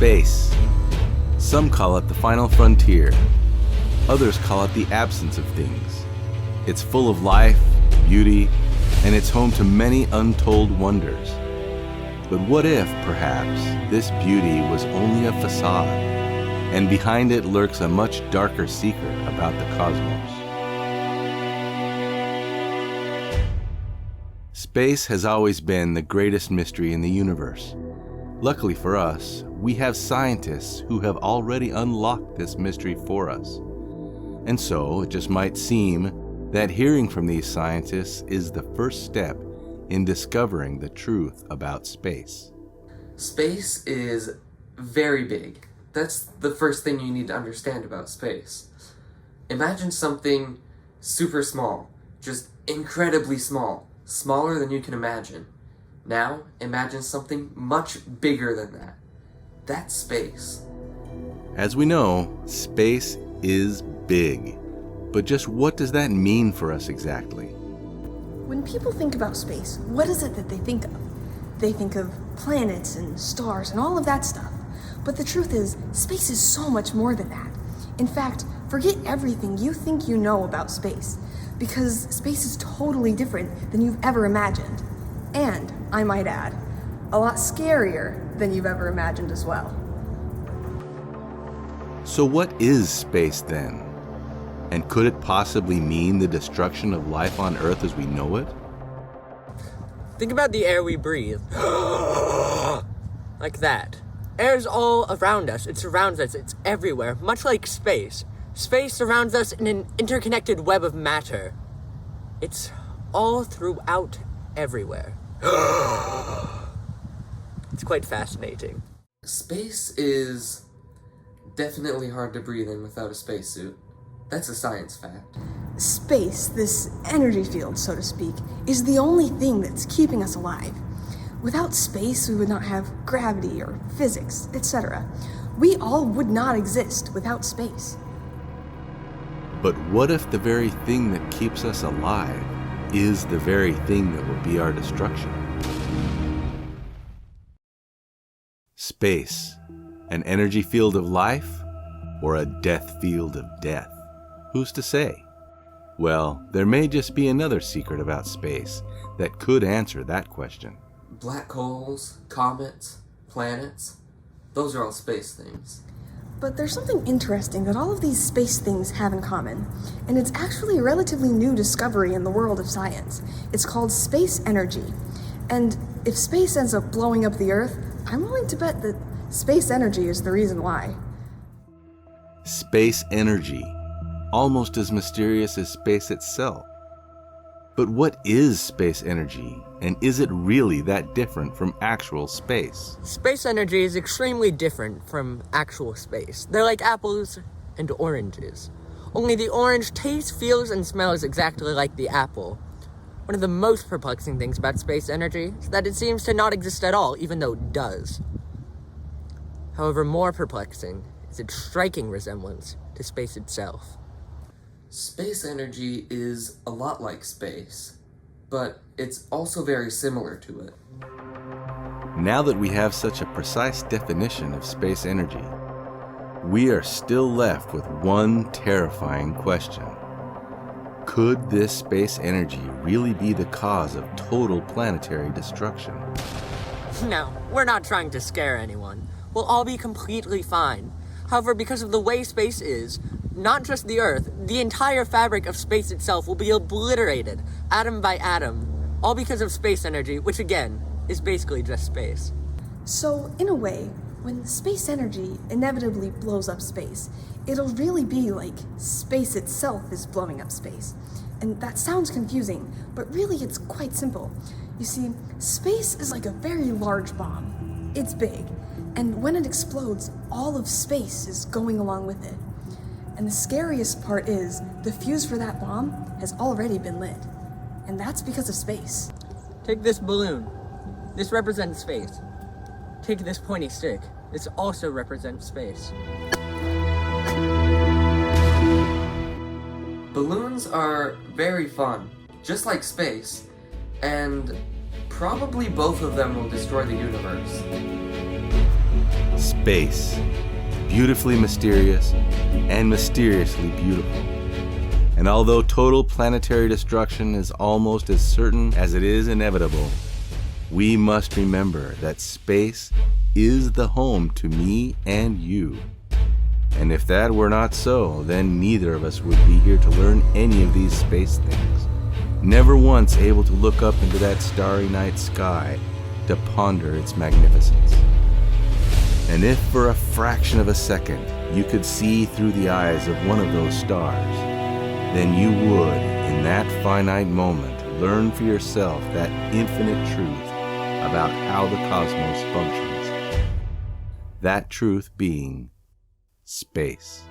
Space. Some call it the final frontier. Others call it the absence of things. It's full of life, beauty, and it's home to many untold wonders. But what if, perhaps, this beauty was only a facade, and behind it lurks a much darker secret about the cosmos? Space has always been the greatest mystery in the universe. Luckily for us, we have scientists who have already unlocked this mystery for us. And so, it just might seem that hearing from these scientists is the first step in discovering the truth about space. Space is very big. That's the first thing you need to understand about space. Imagine something super small, just incredibly small, smaller than you can imagine. Now, imagine something much bigger than that. That's space. As we know, space is big. But just what does that mean for us exactly? When people think about space, what is it that they think of? They think of planets and stars and all of that stuff. But the truth is, space is so much more than that. In fact, forget everything you think you know about space, because space is totally different than you've ever imagined. And, I might add, a lot scarier than you've ever imagined as well. So what is space then? And could it possibly mean the destruction of life on Earth as we know it? Think about the air we breathe. Like that. Air's all around us, it surrounds us, it's everywhere, much like space. Space surrounds us in an interconnected web of matter. It's all throughout everywhere. It's quite fascinating. Space is definitely hard to breathe in without a spacesuit. That's a science fact. Space, this energy field, so to speak, is the only thing that's keeping us alive. Without space, we would not have gravity or physics, etc. We all would not exist without space. But what if the very thing that keeps us alive is the very thing that will be our destruction? Space, an energy field of life, or a death field of death? Who's to say? Well, there may just be another secret about space that could answer that question. Black holes, comets, planets, those are all space things. But there's something interesting that all of these space things have in common, and it's actually a relatively new discovery in the world of science. It's called space energy. And if space ends up blowing up the Earth, I'm willing to bet that space energy is the reason why. Space energy, almost as mysterious as space itself. But what is space energy, and is it really that different from actual space? Space energy is extremely different from actual space. They're like apples and oranges. Only the orange tastes, feels, and smells exactly like the apple. One of the most perplexing things about space energy is that it seems to not exist at all, even though it does. However, more perplexing is its striking resemblance to space itself. Space energy is a lot like space, but it's also very similar to it. Now that we have such a precise definition of space energy, we are still left with one terrifying question. Could this space energy really be the cause of total planetary destruction? No, we're not trying to scare anyone. We'll all be completely fine. However, because of the way space is, not just the Earth, the entire fabric of space itself will be obliterated, atom by atom, all because of space energy, which again, is basically just space. So, in a way, when space energy inevitably blows up space, it'll really be like space itself is blowing up space. And that sounds confusing, but really it's quite simple. You see, space is like a very large bomb. It's big, and when it explodes, all of space is going along with it. And the scariest part is, the fuse for that bomb has already been lit. And that's because of space. Take this balloon. This represents space. Take this pointy stick. This also represents space. Balloons are very fun, just like space, and probably both of them will destroy the universe. Space. Beautifully mysterious and mysteriously beautiful. And although total planetary destruction is almost as certain as it is inevitable, we must remember that space is the home to me and you. And if that were not so, then neither of us would be here to learn any of these space things, never once able to look up into that starry night sky to ponder its magnificence. And if for a fraction of a second you could see through the eyes of one of those stars, then you would, in that finite moment, learn for yourself that infinite truth about how the cosmos functions. That truth being space.